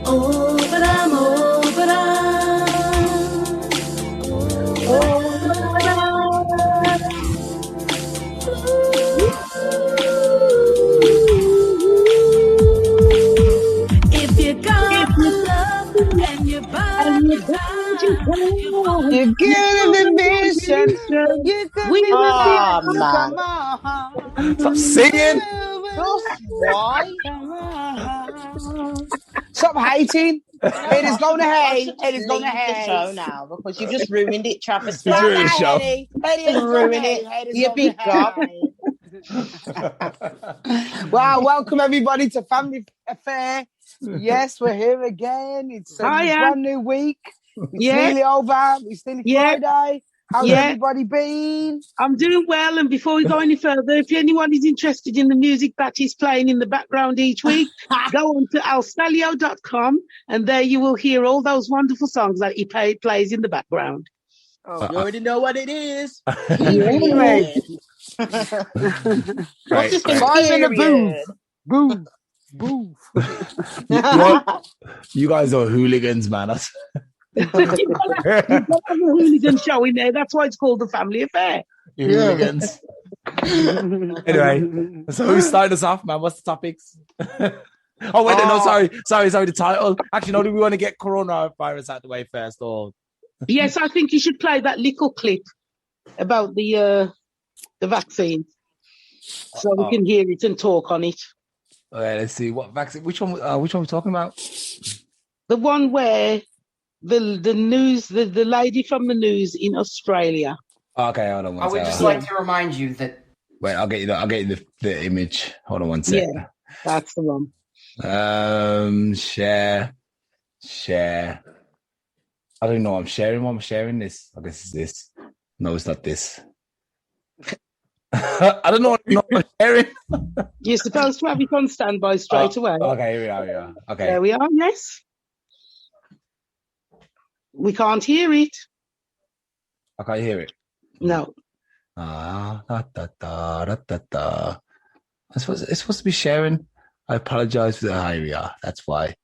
You get the mission. You can be man. Come on. Stop singing. Why? Stop hating. It is going to hate. It is going to hate. Show now because you've just ruined it, Travesty. It's ruined the show. It is ruined it. You big cop. Well, welcome everybody to Family Affair. Yes, we're here again. It's a brand new week. It's nearly over. It's nearly Friday. How's everybody been? I'm doing well. And before we go any further, if anyone is interested in the music that is playing in the background each week, go on to Alstallio.com and there you will hear all those wonderful songs that he plays in the background. Oh, you already know what it is. Right, Five in the booth. Booth. You guys are hooligans, man. You've got a hooligan show in there. That's why it's called the Family Affair. Hooligans. Anyway, so who's starting us off, man? What's the topics? Oh, wait, no, sorry, the title. Actually, no, do we want to get coronavirus out the way first? Or Yes, I think you should play that little clip about the vaccine so we can hear it and talk on it. Okay, let's see what vaccine. Which one are we talking about? The one where the news, the lady from the news in Australia. Okay, hold on. I would just like to remind you that. Wait, I'll get you the image. Hold on one second. Yeah, that's the one. Share. I don't know. I'm sharing this. I guess it's this. No, it's not this. I don't know what I'm sharing. You're supposed to have it on standby straight away. Okay, here we are. Okay. There we are, yes. We can't hear it. I can't hear it. No. It's supposed to be sharing. I apologize for the here we are. That's why.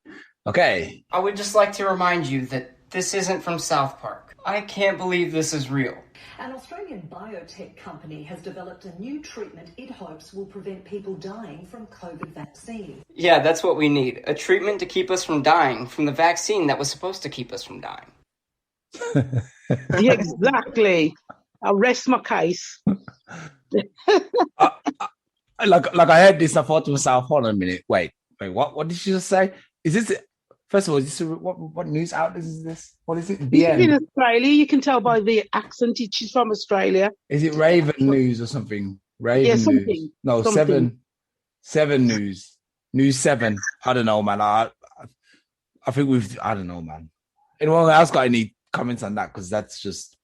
Okay. I would just like to remind you that this isn't from South Park. I can't believe this is real. An Australian biotech company has developed a new treatment it hopes will prevent people dying from COVID vaccine. Yeah, that's what we need. A treatment to keep us from dying from the vaccine that was supposed to keep us from dying. Exactly. I'll rest my case. Like I heard this, I thought to myself, hold on a minute. Wait, what did she just say? Is this first of all, is this what news outlet is this? What is it? BPM. In Australia, you can tell by the accent she's from Australia. Is it Raven News or something? Raven something. News. No, something. Seven News. News 7. I don't know, man. I think I don't know, man. Anyone else got any comments on that? Because that's just...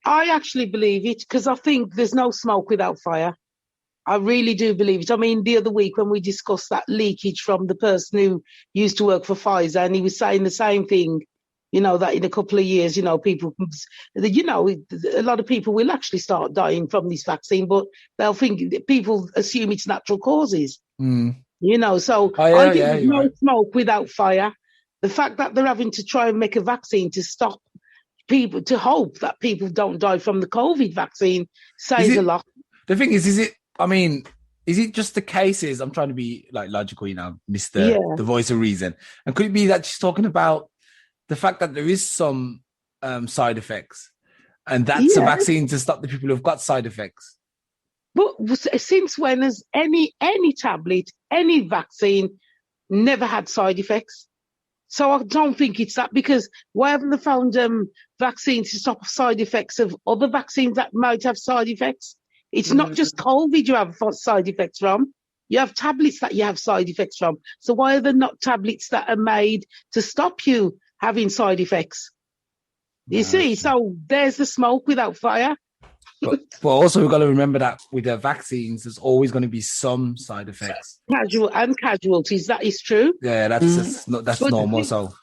I actually believe it because I think there's no smoke without fire. I really do believe it. I mean, the other week when we discussed that leakage from the person who used to work for Pfizer, and he was saying the same thing, that in a couple of years, people, a lot of people will actually start dying from this vaccine, but they'll think people assume it's natural causes, so I think there's no smoke without fire. The fact that they're having to try and make a vaccine to stop people, to hope that people don't die from the COVID vaccine says a lot. The thing is it just the cases? I'm trying to be like logical, Mr. The voice of reason. And could it be that she's talking about the fact that there is some side effects and that's a vaccine to stop the people who've got side effects? But since when has any tablet, any vaccine never had side effects? So I don't think it's that, because why haven't they found vaccines to stop side effects of other vaccines that might have side effects? It's not just COVID you have side effects from. You have tablets that you have side effects from. So why are there not tablets that are made to stop you having side effects? You see, so there's the smoke without fire. But also we've got to remember that with the vaccines, there's always going to be some side effects. Casualties, that is true. Yeah, that's normal. So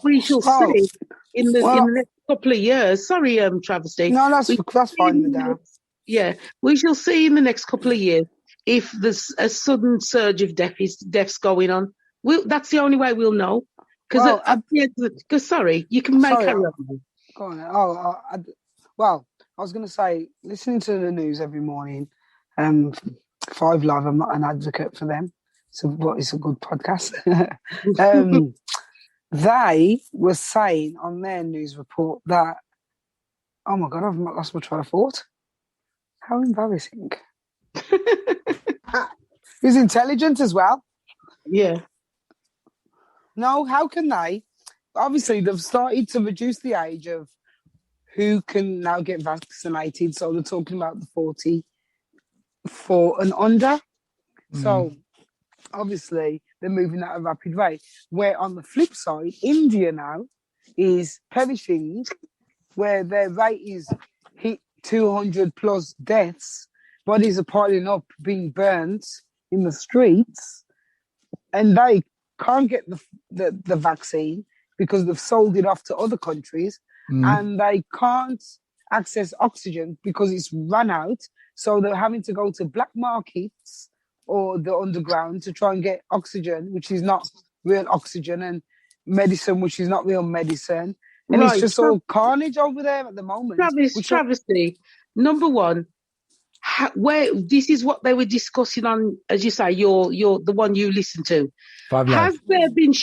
we shall see in the next couple of years. Sorry, Travesty. No, that's fine. Yeah, we shall see in the next couple of years if there's a sudden surge of deaths going on. That's the only way we'll know. Because sorry, you can make carry on. Go on. I was going to say, listening to the news every morning, 5 Live, I'm not an advocate for them, but it's a good podcast. They were saying on their news report that, oh my God, I've lost my train of thought. How embarrassing. He's intelligent as well. Yeah. No, how can they? Obviously, they've started to reduce the age of who can now get vaccinated. So they're talking about the 44 and under. So obviously, they're moving at a rapid rate. Where on the flip side, India now is perishing, where their rate is hit 200 plus deaths. Bodies are piling up, being burnt in the streets, and they can't get the vaccine because they've sold it off to other countries, and they can't access oxygen because it's run out. So they're having to go to black markets or the underground to try and get oxygen, which is not real oxygen, and medicine, which is not real medicine. And it's just all carnage over there at the moment. Travesty. Number one, where this is what they were discussing on, as you say, you're the one you listen to. 5 Live.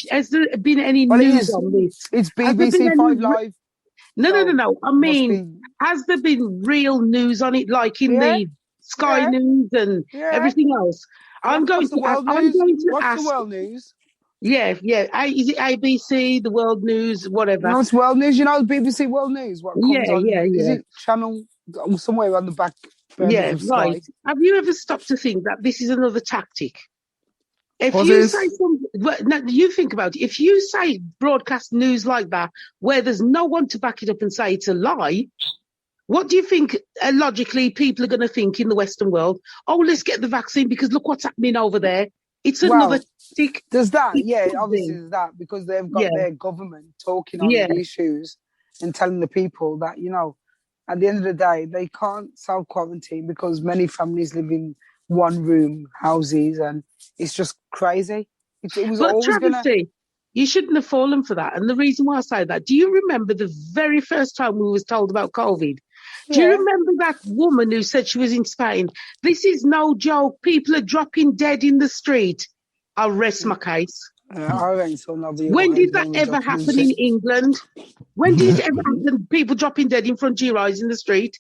Has there been any news on this? It's BBC 5 Live. No. I mean, has there been real news on it, like in the Sky News and everything else? I'm going to ask. What's the world news? Yeah. Is it ABC, the World News, whatever? No, it's World News. You know, BBC World News. What comes on? Is it channel somewhere on the back? Yeah, right. Have you ever stopped to think that this is another tactic? If you say something, you think about it. If you say broadcast news like that, where there's no one to back it up and say it's a lie, what do you think logically people are going to think in the Western world? Oh, let's get the vaccine because look what's happening over there. It's another tactic. There's that, obviously there's that, because they've got their government talking on the issues and telling the people that, you know, at the end of the day, they can't self-quarantine because many families live in one-room houses, and it's just crazy. It was always Travesty, you shouldn't have fallen for that. And the reason why I say that, do you remember the very first time we was told about COVID? Do you remember that woman who said she was in Spain? This is no joke. People are dropping dead in the street. I'll rest my case. When did that ever happen in England? When did it ever happen? People dropping dead in front of your eyes in the street?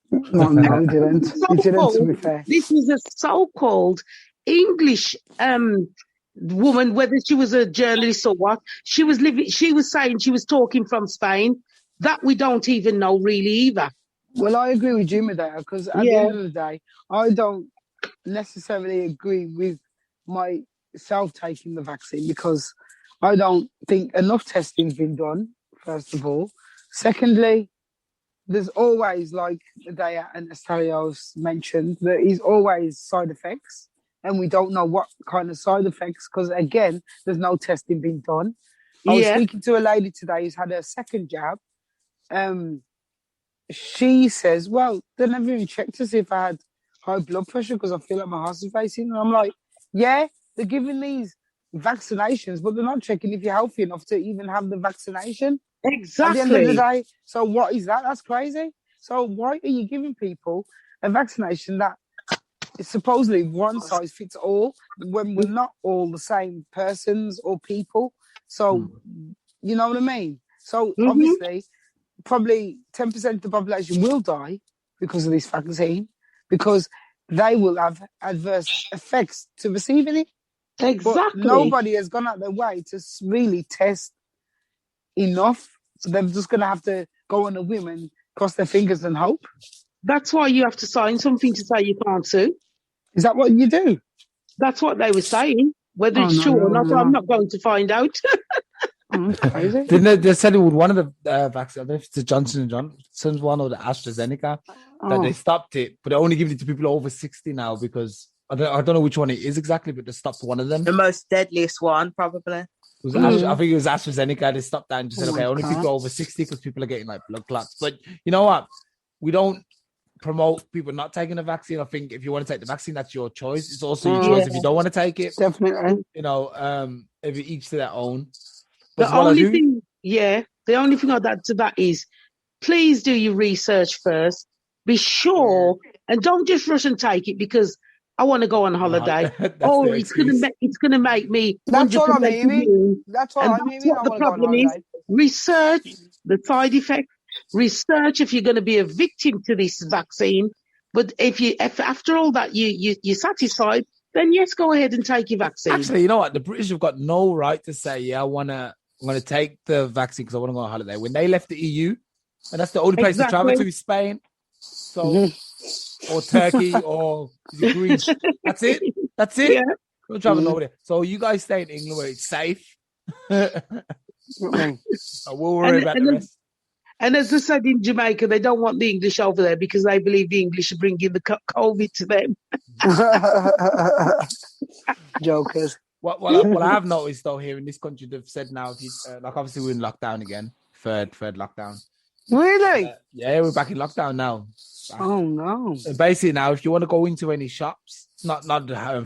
No, it didn't. It didn't, to be fair. This was a so-called English woman, whether she was a journalist or what. She was saying she was talking from Spain. That we don't even know really either. Well, I agree with you, Mideyah, because at the end of the day, I don't necessarily agree with myself taking the vaccine, because I don't think enough testing's been done, first of all. Secondly, there's always, like Mideyah and Alstallio mentioned, there is always side effects, and we don't know what kind of side effects, because, again, there's no testing being done. I was speaking to a lady today who's had her second jab. She says, well, they never even checked to see if I had high blood pressure because I feel like my heart is racing. And I'm like, yeah, they're giving these vaccinations, but they're not checking if you're healthy enough to even have the vaccination. Exactly. At the end of the day, so what is that? That's crazy. So why are you giving people a vaccination that is supposedly one size fits all when we're not all the same persons or people? So, you know what I mean? So obviously, probably 10% of the population will die because of this vaccine, because they will have adverse effects to receiving it. Exactly. But nobody has gone out their way to really test enough. So they're just going to have to go on a whim and cross their fingers and hope. That's why you have to sign something to say you can't sue. Is that what you do? That's what they were saying. Whether it's true or not, I'm not going to find out. Crazy. Didn't they said it with one of the vaccines, I don't know if it's the Johnson & Johnson's one or the AstraZeneca, that they stopped it, but they only give it to people over 60 now, because I don't know which one it is exactly, but they stopped one of them. The most deadliest one, probably. I think it was AstraZeneca. They stopped that and just said, okay, only people over 60, because people are getting like blood clots. But you know what? We don't promote people not taking the vaccine. I think if you want to take the vaccine, that's your choice. It's also your choice if you don't want to take it. Definitely. You know, if each to their own. The only thing I'd add to that is, please do your research first. Be sure, and don't just rush and take it because I want to go on holiday. It's gonna make me. That's all I'm hearing. That's all I'm hearing. What the problem is, research the side effects. Research if you're going to be a victim to this vaccine. But if after all that you're satisfied, then yes, go ahead and take your vaccine. Actually, you know what? The British have got no right to say, I'm gonna take the vaccine because I want to go on holiday. When they left the EU, and that's the only place to travel to is Spain. So, or Turkey, or Greece. That's it. Yeah. Don't travel over there. So you guys stay in England where it's safe. I will worry about the rest. And as I said in Jamaica, they don't want the English over there because they believe the English are bringing the COVID to them. Jokers. What I have noticed though here in this country, they've said now, if you, like obviously we're in lockdown again, third lockdown. Really? Yeah, we're back in lockdown now. Oh no! Basically now, if you want to go into any shops, not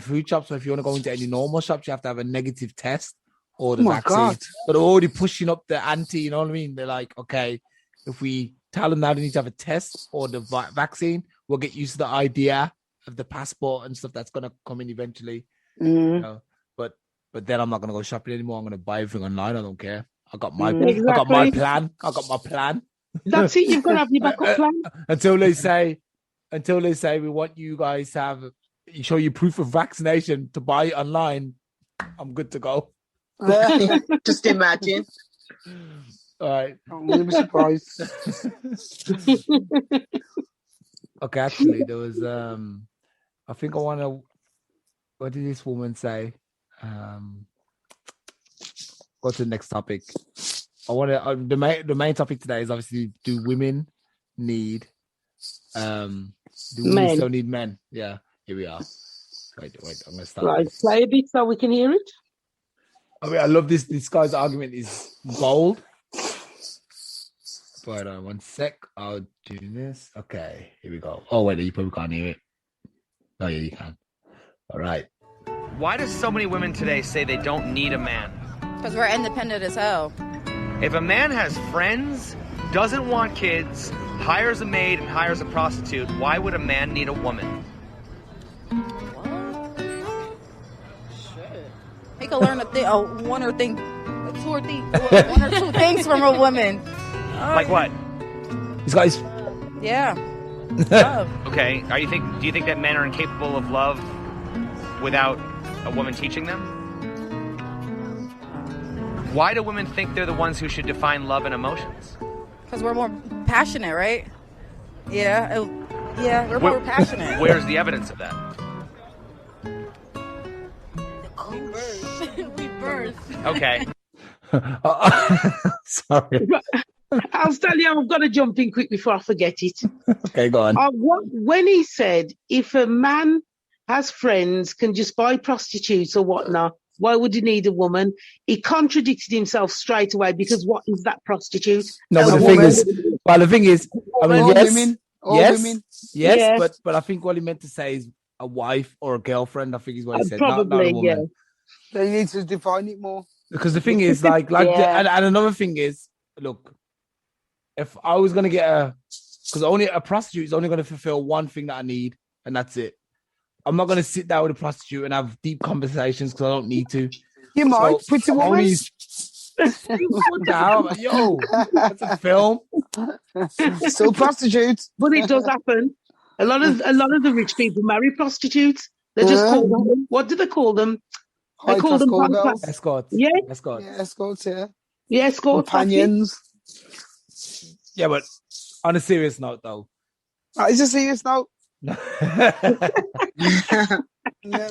food shops, but if you want to go into any normal shops, you have to have a negative test or the vaccine. God. But they're already pushing up the ante. You know what I mean? They're like, okay, if we tell them now they need to have a test or the vaccine, we'll get used to the idea of the passport and stuff that's going to come in eventually. You know? But then I'm not going to go shopping anymore. I'm going to buy everything online. I don't care. I got my plan. That's it. You've got to have your backup plan. Until they say we want you guys to show you proof of vaccination to buy it online, I'm good to go. Just imagine. All right. I'm going to be surprised. Okay, actually, there was I think I want to. What did this woman say? Go to the next topic. I want to. The main topic today is obviously, do women need? Do women still need men? Yeah, here we are. Wait. I'm gonna start. Right, play a bit so we can hear it. I mean, I love this. This guy's argument is bold. But 1 sec, I'll do this. Okay, here we go. Oh wait, you probably can't hear it. Oh yeah, you can. All right. Why do so many women today say they don't need a man? Because we're independent as hell. If a man has friends, doesn't want kids, hires a maid and hires a prostitute, why would a man need a woman? What? Shit. He could learn one or two things from a woman. Like what? These guys. Yeah. Love. Okay. Do you think that men are incapable of love without a woman teaching them? Why do women think they're the ones who should define love and emotions? Because we're more passionate, right? Yeah. We're more passionate. Where's the evidence of that? We birth. Okay. Sorry. Alstallio, I've got to jump in quick before I forget it. Okay, go on. When he said, if a man has friends, can just buy prostitutes or whatnot, why would he need a woman? He contradicted himself straight away because what is that prostitute? No, but the thing is, I mean, yes, but I think what he meant to say is a wife or a girlfriend. I think is what he said. Probably, not a woman. Yeah. They need to define it more. Because the thing is, and another thing is, look, if I was gonna get because only a prostitute is only gonna fulfill one thing that I need, and that's it. I'm not going to sit down with a prostitute and have deep conversations because I don't need to. You might. Pretty woman. Yo, that's a film. Still prostitutes. But it does happen. A lot of the rich people marry prostitutes. They just call them, what do they call them? They call them escorts. Yeah. Escorts. Yeah, escorts, yeah. Yeah, escorts. Companions. Yeah, but on a serious note, though. It's a serious note. Yeah,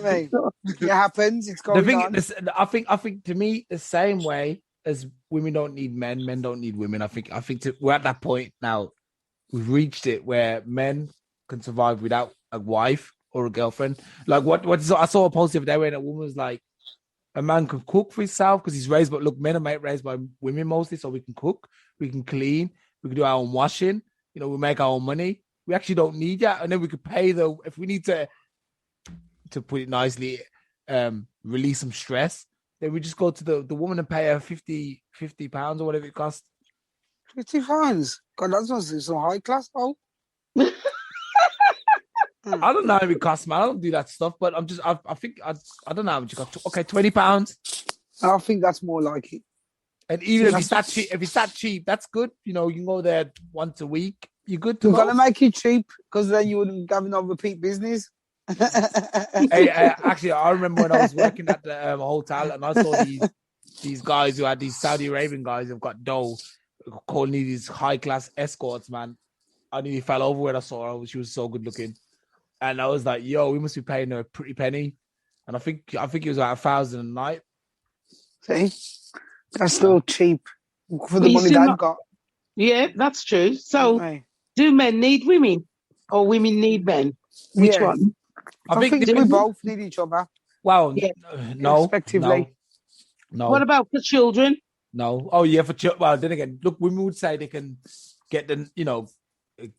mate. It happens. It's going on. I think to me, the same way as women don't need men, men don't need women. I think we're at that point now. We've reached it where men can survive without a wife or a girlfriend. Like I saw a post the other day where a woman was like, a man can cook for himself because he's raised, but look, men are raised by women mostly, so we can cook, we can clean, we can do our own washing. You know, we make our own money. We actually don't need that, and then we could pay if we need to put it nicely, release some stress. then we just go to the woman and pay her 50 pounds or whatever it costs. £50? God, that's not some high class, though. I don't know how it costs, man. I don't do that stuff, but I think I don't know how much you got. Okay, £20. I think that's more like it. And even if it's that cheap, that's good. You know, you can go there once a week. You're good to You've go. got to make it cheap because then you wouldn't have no repeat business. Hey, actually, I remember when I was working at the hotel and I saw these guys who had these Saudi Arabian guys who've got dough calling these high class escorts, man. I nearly fell over when I saw her. She was so good looking. And I was like, yo, we must be paying her a pretty penny. And I think it was about 1,000 a night. See? That's still cheap for the money Dad got. Yeah, that's true. So, do men need women or women need men? Which one? I think we both need each other. Well, no. Respectively. No. What about for children? No. Oh, yeah, for children. Well, then again, look, women would say they can get the,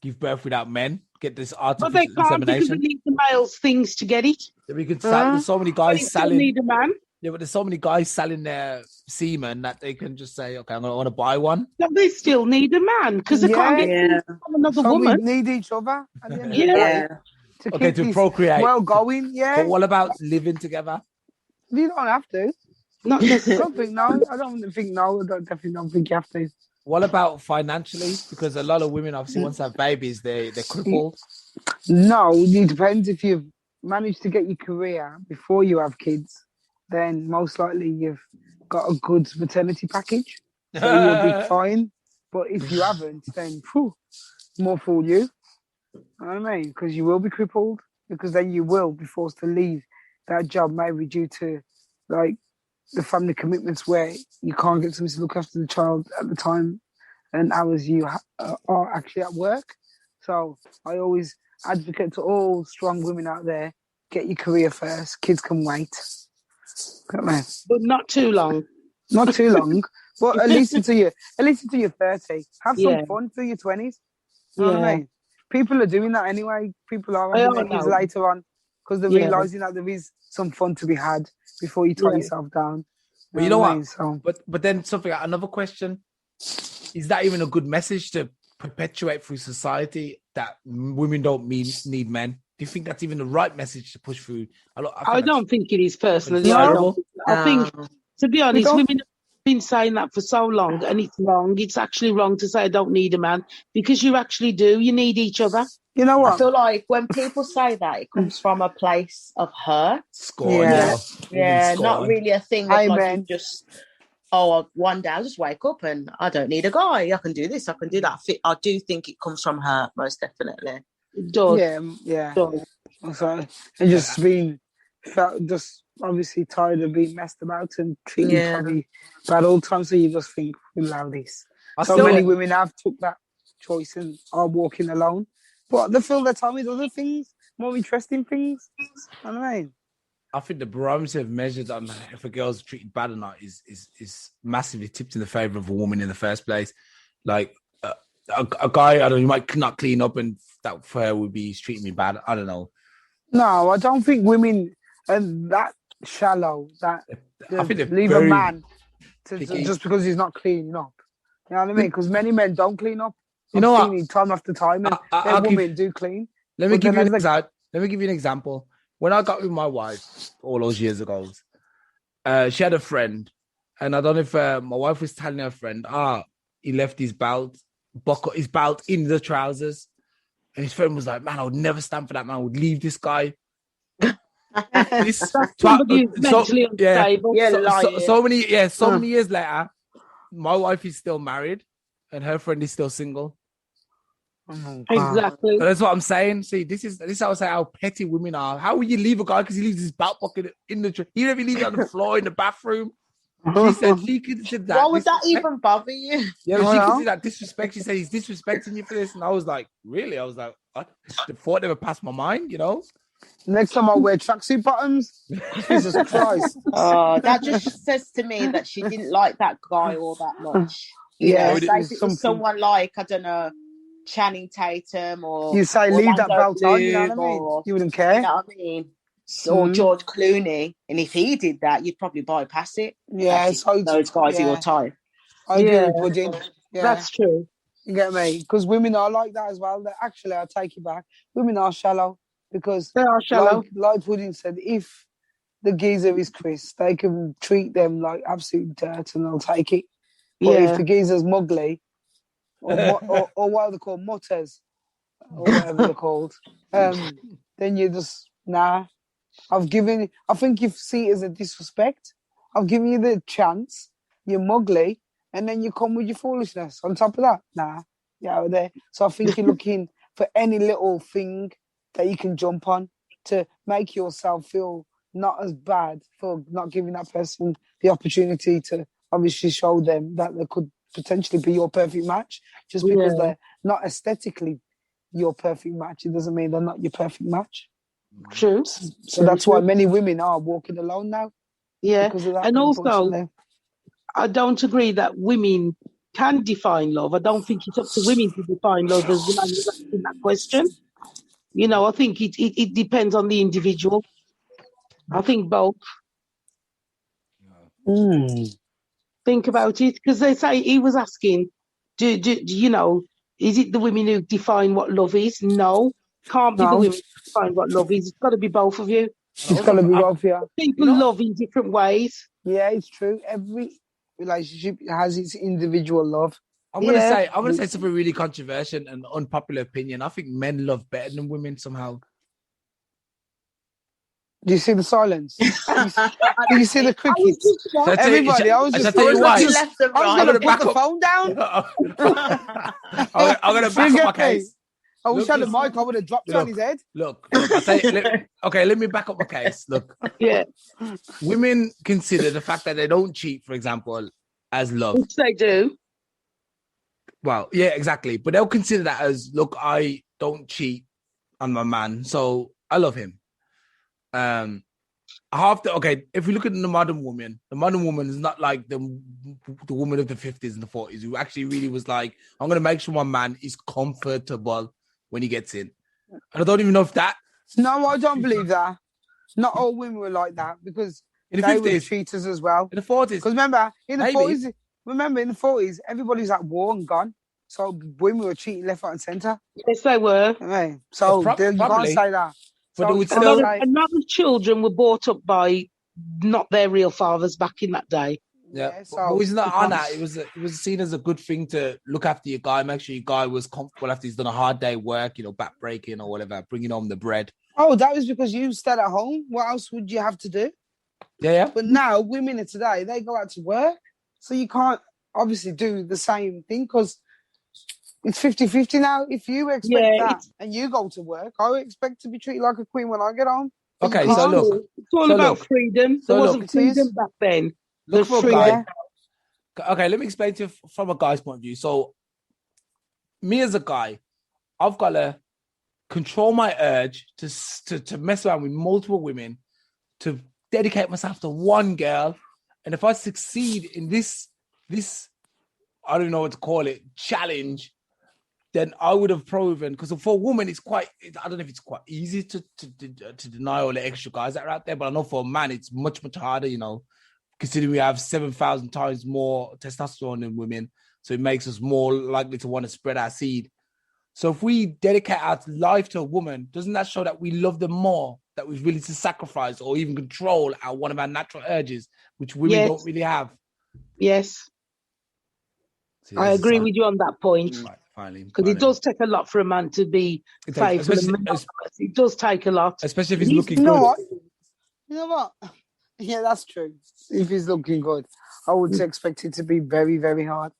give birth without men, get this artificial But they can't insemination. because we need the males things to get it. We could sell, there's so many guys selling. Need a man. Yeah, but there's so many guys selling their semen that they can just say, okay, I want to buy one. But they still need a man because they can't get from another woman. We need each other at the end of the day. To procreate. Well going, yeah. But what about living together? You don't have to. Not necessarily. I don't think no. I definitely don't think you have to. What about financially? Because a lot of women, obviously, once they have babies, they're crippled. No, it depends. If you've managed to get your career before you have kids, then most likely you've got a good maternity package. So you'll be fine. But if you haven't, then more fool you. You know what I mean? Because you will be crippled. Because then you will be forced to leave that job, maybe due to like the family commitments where you can't get somebody to look after the child at the time and hours you are actually at work. So I always advocate to all strong women out there, get your career first. Kids can wait. But not too long. Not too long. But at least until you're 30. Have some fun through your 20s. You know what I mean? People are doing that anyway. People are having babies later on because they're realising that there is some fun to be had before you tie yourself down. But you know what? So, but then another question, is that even a good message to perpetuate through society that women don't need men? Do you think that's even the right message to push through? I don't think it is personally. I think, to be honest, women have been saying that for so long and it's wrong. It's actually wrong to say I don't need a man because you actually do. You need each other. You know what? I feel like when people say that, it comes from a place of hurt. Scorn, not really a thing of like you just, one day I'll just wake up and I don't need a guy. I can do this, I can do that. I do think it comes from hurt, most definitely. It does. Yeah. So, and just just obviously tired of being messed about and treated probably bad all the time. So you just think, we'll allow this. Many women have took that choice and are walking alone. But they feel their time with other things, more interesting things. I mean, I think the barometer of measures on if a girl's treated bad or not is massively tipped in the favour of a woman in the first place. Like a guy, I don't know, you might not clean up and that for her would be he's treating me bad. I don't know. No, I don't think women are that shallow that I think they leave a man just because he's not cleaning up. You know what I mean? Because many men don't clean up. You know what? Time after time, and women do clean. Let me give you an example. When I got with my wife all those years ago, she had a friend, and I don't know if my wife was telling her friend, he left his belt in the trousers, and his friend was like, "Man, I would never stand for that. Man, I would leave this guy." Somebody mentally unstable. So many years later, my wife is still married, and her friend is still single. Exactly. But that's what I'm saying. See, this is how I say how petty women are. How will you leave a guy because he leaves his belt pocket in the even if he leaves it on the floor in the bathroom? She said she considered that. Why would that even bother you? Yeah, she considered that disrespect. She said he's disrespecting you for this, and I was like, really? I was like, what? The thought never passed my mind, you know. Next time I wear tracksuit bottoms. Jesus Christ! That just says to me that she didn't like that guy all that much. Yeah, if it was someone like, I don't know, Channing Tatum or... You say leave that belt on, you know what I mean? You wouldn't care. You know what I mean? or George Clooney, and if he did that, you'd probably bypass it. Yeah, so those guys are your type. I agree with Pudding. Yeah, that's true. You get me? Because women are like that as well. Actually, I'll take it back. Women are shallow because they are shallow. Like Pudding said, if the geezer is Chris, they can treat them like absolute dirt and they'll take it. But if the geezer's muggly, or what are they called, mutters, or whatever they're called, then you just, nah. I think you see it as a disrespect. I've given you the chance, you're muggly, and then you come with your foolishness. On top of that, nah, you're out there. So I think you're looking for any little thing that you can jump on to make yourself feel not as bad for not giving that person the opportunity to obviously show them that they could potentially be your perfect match. Just because they're not aesthetically your perfect match, it doesn't mean they're not your perfect match. True. So that's why many women are walking alone now. Yeah. Because of that, and also, I don't agree that women can define love. I don't think it's up to women to define love as the man who's asking that question. You know, I think it depends on the individual. I think both. Think about it, because they say he was asking, do you know, is it the women who define what love is? No, can't be the women who define what love is. It's got to be both of you. It's got to be both of you. People love in different ways. Yeah, it's true. Every relationship has its individual love. I'm gonna say something really controversial and unpopular opinion. I think men love better than women somehow. Do you see the silence? Do you see the crickets? Everybody, I was going to put the phone down. I'm going to back up my case. I wish I had a mic. I would have dropped it on his head. Look, let me back up my case. Look, women consider the fact that they don't cheat, for example, as love. Which they do. Well, yeah, exactly. But they'll consider that as, look, I don't cheat on my man, so I love him. If we look at the modern woman is not like the woman of the 50s and the 40s who actually really was like, I'm going to make sure my man is comfortable when he gets in. And I don't even know if that... No, I don't believe that. Not all women were like that because in the 50s, were cheaters as well. In the 40s. Because remember, in the 40s, everybody's at war and gone. So women were cheating left, right and centre. Yes, they were. Right. So you can't say that. But a lot of children were brought up by not their real fathers back in that day. Yeah, so isn't that on that? It was seen as a good thing to look after your guy, make sure your guy was comfortable after he's done a hard day work, back breaking or whatever, bringing home the bread. Oh, that was because you stayed at home. What else would you have to do? Yeah. But now women of today, they go out to work, so you can't obviously do the same thing because it's 50-50 now. If you expect that and you go to work, I expect to be treated like a queen when I get home. Okay, so look. It's all about freedom. There wasn't freedom back then. Look for a guy. Okay, let me explain to you from a guy's point of view. So, me as a guy, I've got to control my urge to mess around with multiple women, to dedicate myself to one girl. And if I succeed in this, I don't know what to call it, challenge, then I would have proven, because for a woman, I don't know if it's quite easy to deny all the extra guys that are out there, but I know for a man, it's much, much harder, considering we have 7,000 times more testosterone than women. So it makes us more likely to want to spread our seed. So if we dedicate our life to a woman, doesn't that show that we love them more, that we're willing to sacrifice or even control one of our natural urges, which women don't really have? Yes. See, I agree with you on that point. Because it does take a lot for a man to be faithful. It does take a lot. Especially if he's looking good. You know what? Yeah, that's true. If he's looking good, I would expect it to be very, very hard.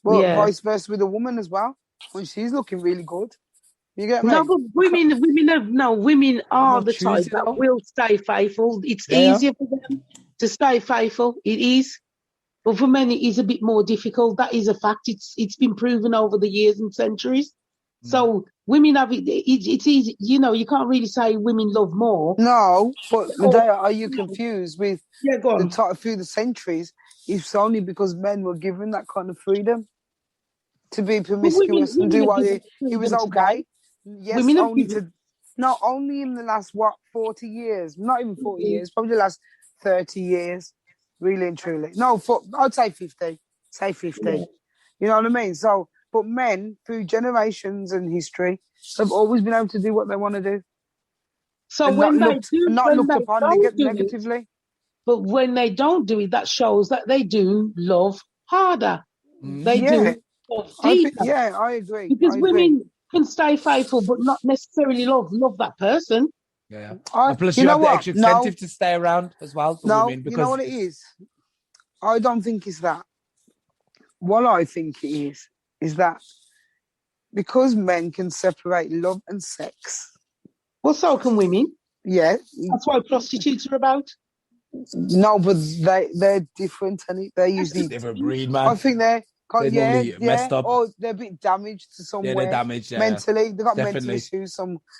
Well, vice versa with a woman as well. When she's looking really good, you get me? No, but women are the type that will stay faithful. It's easier for them to stay faithful. It is. But for men, it is a bit more difficult. That is a fact. It's been proven over the years and centuries. So women have it. It's easy. You can't really say women love more. No, but Mideyah, are you confused with through the centuries? It's only because men were given that kind of freedom to be promiscuous and do what it was okay. Yes, not only in the last 40 years, not even 40 years, probably the last 30 years, really and truly. No, I'd say 50. Say 50. Yeah. You know what I mean? So, but men through generations and history have always been able to do what they want to do. So when they do, not looked upon negatively. But when they don't do it, that shows that they do love harder. They do love deeper. I agree. Because women can stay faithful, but not necessarily love that person. Yeah. And plus, you have the extra incentive to stay around as well for women. Because you know what it is? I don't think it's that. What I think it is that because men can separate love and sex. Well, so can women. Yeah. That's what prostitutes are about. No, but they're different, and they're usually different breed, man. I think they're messed up, or they're a bit damaged to somewhere. Yeah, they're damaged mentally. They've got mental issues.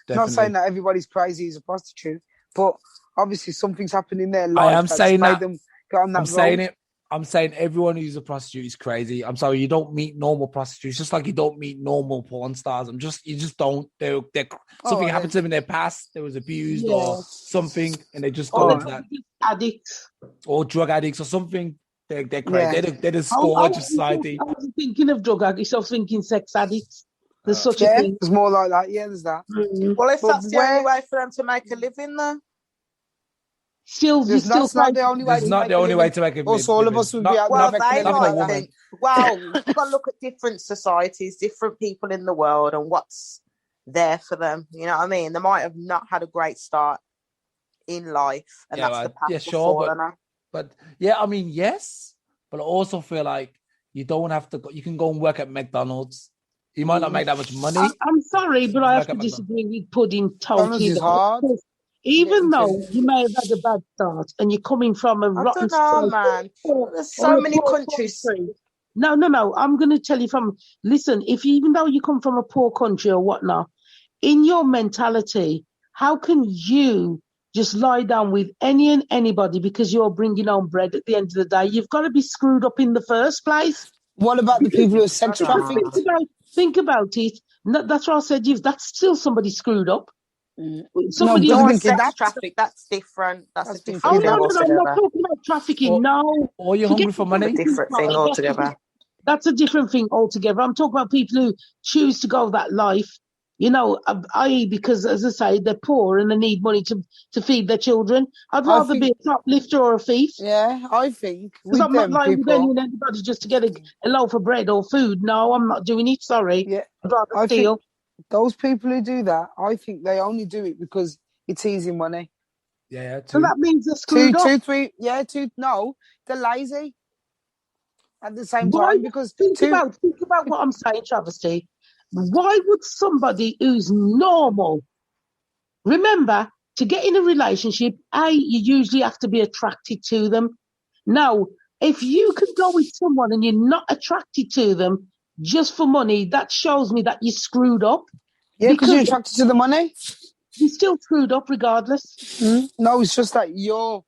Not saying that everybody's crazy as a prostitute, but obviously something's happened in their life. I am saying that. Them get on that I'm saying it. I'm saying everyone who's a prostitute is crazy. I'm sorry, you don't meet normal prostitutes, just like you don't meet normal porn stars. You just don't. Something happened to them in their past. They was abused or something, and they just go into that. Addicts or drug addicts or something. They're crazy. They're the scourge of society. I wasn't thinking of drug addicts. I was thinking sex addicts. There's such a thing. There's more like that. Yeah, there's that. Mm-hmm. Well, if that's the only way for them to make a living, though. That's not the only way. It's not the only way to make a living. Also, all of us would be out well, they might think, well, you've got to look at different societies, different people in the world, and what's there for them. You know what I mean? They might have not had a great start in life, and that's the path sure, but yeah, I mean, yes, but I also feel like you don't have to go. You can go and work at McDonald's. You might not make that much money. I'm sorry, but I have to disagree with Pudding totally. It's hard. Even though you may have had a bad start and you're coming from a rotten start, man. There's so many countries. No. I'm going to tell you listen, even though you come from a poor country or whatnot, in your mentality, how can you just lie down with any and anybody because you're bringing home bread at the end of the day? You've got to be screwed up in the first place. What about the people who are sex trafficked? Think about it. That's what I said. That's still somebody screwed up. Somebody sex traffic. That's different. That's a different thing altogether. I'm not talking about trafficking. Or you're hungry for money. Different thing altogether. That's a different thing altogether. I'm talking about people who choose to go that life. You know, i.e. because, as I say, they're poor and they need money to feed their children. I'd rather be a shoplifter or a thief. Yeah, I think. Because I'm not lying with anybody just to get a loaf of bread or food. No, I'm not doing it. Sorry. Yeah, I'd rather steal. Those people who do that, I think they only do it because it's easy money. Yeah. So that means they're screwed up. No, they're lazy. At the same time, because think about what I'm saying, Travesty. Why would somebody who's normal, remember, to get in a relationship, you usually have to be attracted to them. Now, if you can go with someone and you're not attracted to them just for money, that shows me that you're screwed up. Yeah, because you're attracted to the money. You're still screwed up regardless. No, it's just that you're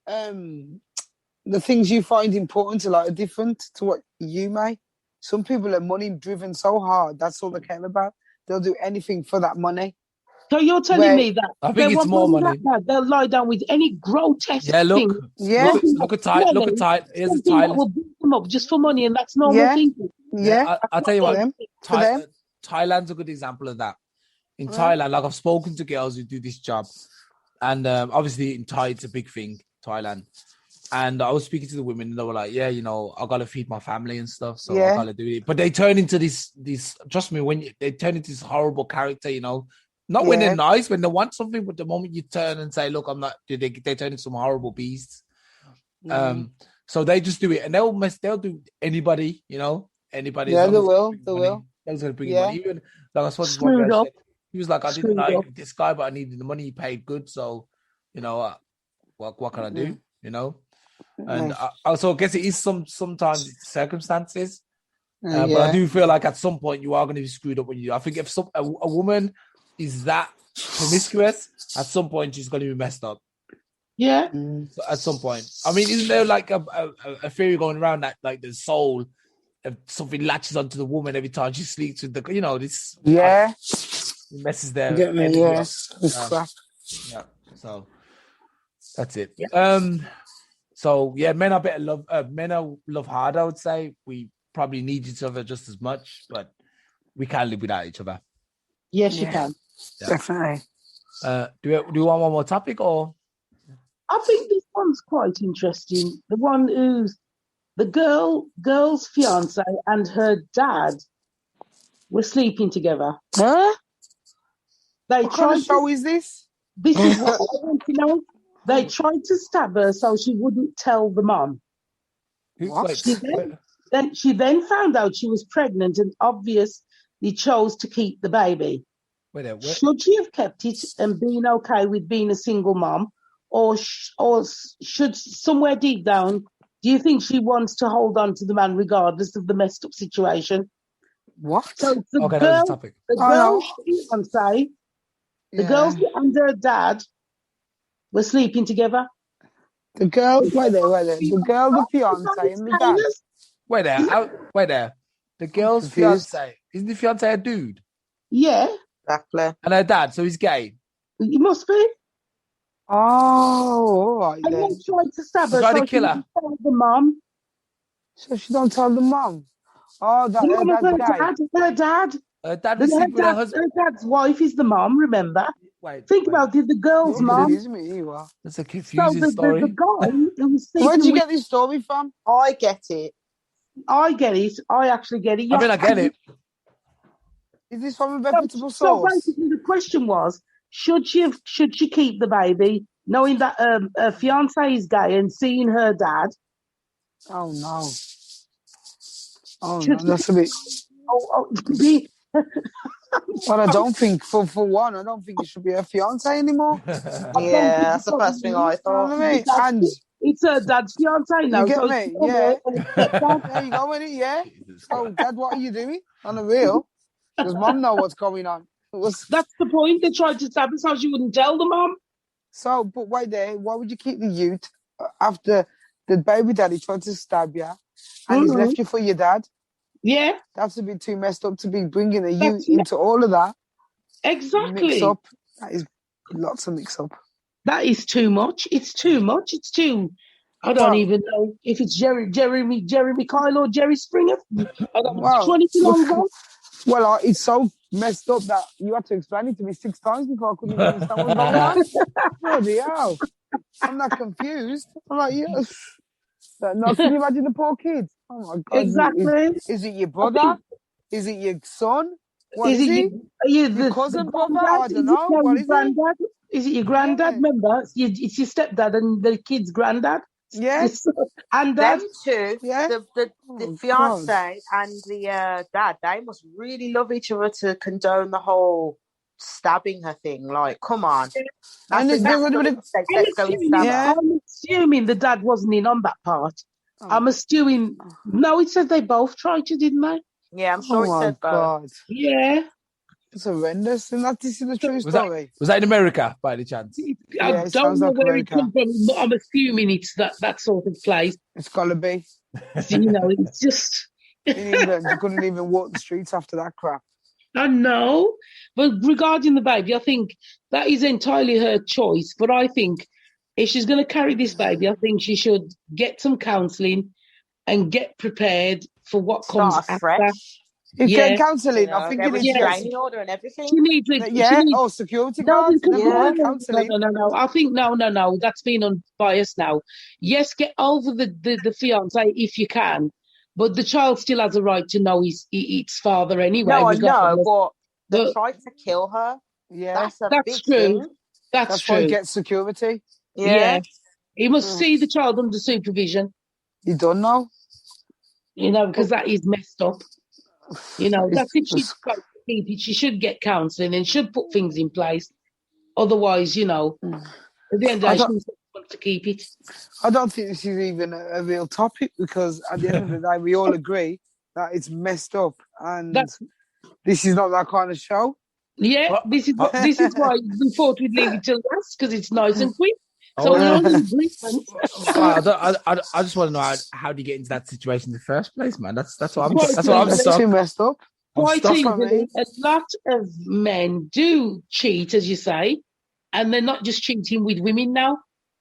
the things you find important are different to what you may. Some people are money driven so hard, that's all they care about. They'll do anything for that money. So you're telling me that I think it's more money. They'll lie down with any grotesque thing. Yeah, look at tight. Here's a Thailand. That will beat them up just for money, and that's normal thinking. Yeah, I'll tell you what. Thailand's a good example of that. In Thailand, like I've spoken to girls who do this job, and obviously in Thai it's a big thing, Thailand. And I was speaking to the women, and they were like, "Yeah, you know, I gotta feed my family and stuff, so I gotta do it." But they turn into this. Trust me, they turn into this horrible character, you know. Not when they're nice, when they want something, but the moment you turn and say, "Look, I'm not," they turn into some horrible beasts. So they just do it, and they'll do anybody, you know, anybody. Yeah, they will. They're gonna bring money. Even like I suppose one guy said, he was like, "I didn't like this guy, but I needed the money. He paid good, so you know, what can I do?" You know. And I also guess it is sometimes circumstances, but I do feel like at some point you are going to be screwed up when you. I think if a woman is that promiscuous, at some point she's going to be messed up. Yeah. So at some point, I mean, isn't there like a theory going around that like the soul, if something latches onto the woman every time she sleeps with the, you know, this. Yeah. It messes their Get me? energy Yes. up. Crap. Yeah. So that's it. Yeah. So yeah, men are better love. Men are love hard. I would say we probably need each other just as much, but we can't live without each other. Yes, you can. Yeah. Definitely. Do you want one more topic or? I think this one's quite interesting. The one who's the girl's fiance and her dad were sleeping together. Huh? What kind of show is this? This is what I want to know. They tried to stab her so she wouldn't tell the mom. What? She then found out she was pregnant and obviously chose to keep the baby. Should she have kept it and been okay with being a single mom, or should somewhere deep down, do you think she wants to hold on to the man regardless of the messed up situation? What? So the Okay, girl, that was the topic. the girl fiance, the girl and her dad were sleeping together. The girl, wait there. The girl, the fiance, and the dad. Wait there. The girl's fiance. Isn't the fiance a dude? Yeah. Exactly. And her dad, so he's gay. He must be. Oh, all right And then. they tried to stab her. Tried to so kill she her. didn't tell the mom. So she don't tell the mum. Oh, that's gay. Her dad. Her dad was sleeping with her husband. Her dad's wife is the mom, remember? Think about it, the girl's mom. That's a confusing story. The guy who was Where did you get this story from? I get it. I get it. I actually get it. I mean, I get it. Is this from a reputable source? So basically, the question was: should she keep the baby, knowing that her fiance is gay and seeing her dad? Oh no! Oh no, that's a bit. Well, I don't think for one, I don't think it should be her fiance anymore. Yeah, that's the first thing I thought. You know what I mean? And it's her dad's fiance now. You get so me? Yeah. There you go, innit? Yeah. Oh, Dad, what are you doing? On the real? Does Mum know what's going on? That's the point. They tried to stab her so she wouldn't tell the mum. So, but wait there. Why would you keep the youth after the baby daddy tried to stab you and he's left you for your dad? Yeah. That's a bit too messed up to be bringing the youth into all of that. Exactly. Mix up. That is lots of mix up. That is too much. It's too much. It's too. I don't even know if it's Jerry Kyle or Jerry Springer. I don't know. Well, it's so messed up that you had to explain it to me 6 times before I couldn't even understand what's going on. Bloody hell. I'm not confused. I'm like, yes. No, can you imagine the poor kids? Oh my God. Exactly. Is it your brother? Is it your son? What is it? Your cousin, brother? I don't know. What is it? Is it your granddad? Remember, it's your stepdad and the kid's granddad. Yes. And them two, yeah. the fiance and the dad, they must really love each other to condone the whole stabbing her thing. Like, come on. I'm assuming the dad wasn't in on that part. I'm assuming. No, it said they both tried to, didn't they? Yeah, I'm sure it said both. Yeah. It's horrendous. And this is the true story. Was that in America, by any chance? I don't know where it comes from, but I'm assuming it's that sort of place. It's got to be. You know, it's just... In England, you couldn't even walk the streets after that crap. I know. But regarding the baby, I think that is entirely her choice. But I think if she's going to carry this baby, I think she should get some counselling and get prepared for what comes after. Fresh. You get counselling. I think you need a training order and everything. She needs security guards. Counselling. No. I think no. That's been unbiased now. Yes, get over the fiance if you can, but the child still has a right to know its father anyway. No, I know, but they tried to kill her. Yeah, that's true. Thing. That's true. Why he gets security. Yeah. He must see the child under supervision. You don't know. You know, because that is messed up. You know, that's if she's got to keep it. She should get counselling and should put things in place. Otherwise, you know, at the end of the day, she wants to keep it. I don't think this is even a real topic because at the end of the day, we all agree that it's messed up and this is not that kind of show. Yeah, this is why we thought we'd leave it till last because it's nice and quick. So I just want to know how do you get into that situation in the first place, man? That's what I'm. That's what I'm too messed up. quite easily, a lot of men do cheat, as you say, and they're not just cheating with women now.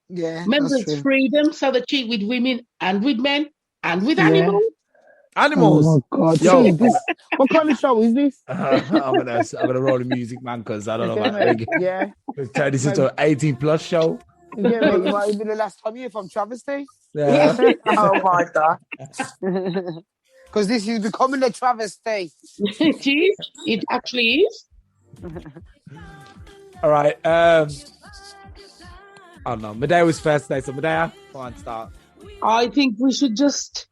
Yeah, remember, it's freedom, so they cheat with women and with men and with animals. Animals. Oh my God! Yo. See, what kind of show is this? I'm gonna roll the music, man, because I don't know about reggae. Yeah, We've turned this into an 18+ show. Yeah, mate, you might have been the last time you hear from Travesty. Yeah. Oh my God! Because this is becoming a travesty. It is. It actually is. All right. I don't know. Mideyah was first today, so Mideyah, come on, start. I think we should just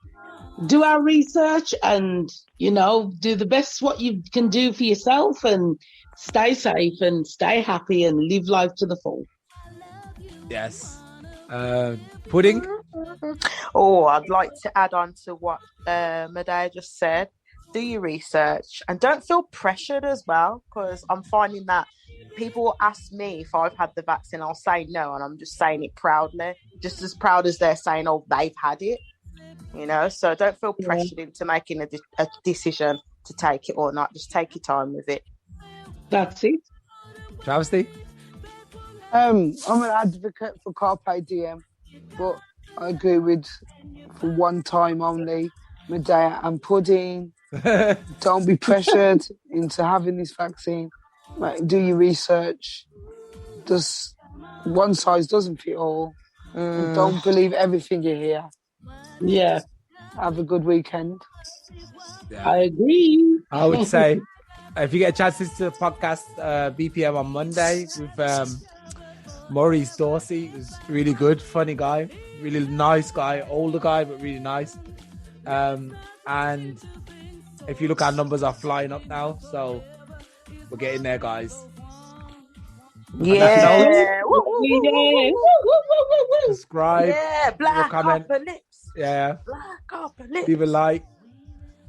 do our research and, do the best what you can do for yourself and stay safe and stay happy and live life to the full. Yes. Pudding? Oh, I'd like to add on to what Mideyah just said. Do your research and don't feel pressured as well, because I'm finding that people ask me if I've had the vaccine, I'll say no, and I'm just saying it proudly, just as proud as they're saying, oh, they've had it. So don't feel pressured into making a decision to take it or not. Just take your time with it. That's it. Travesty? I'm an advocate for Carpe Diem, but I agree with, for one time only, Mideyah and Pudding. Don't be pressured into having this vaccine. Like, do your research. Just one size doesn't fit all. Don't believe everything you hear. Yeah. Have a good weekend. Yeah. I agree. I would say, if you get a chance to listen to the podcast, BPM on Monday with Maurice Dorsey. It was really good, funny guy, really nice guy, older guy, but really nice. And if you look, our numbers are flying up now, so we're getting there, guys. Yeah. Subscribe. Yeah, black upper lips. Yeah. Black upper lips. Leave a like.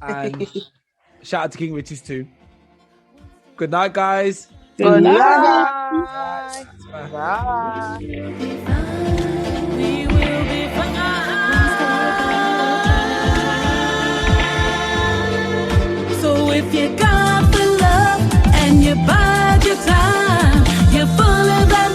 And shout out to King Riches too. Good night, guys. Good night. Bye. We will be fine. So if you got the love and you bide your time, you're full of that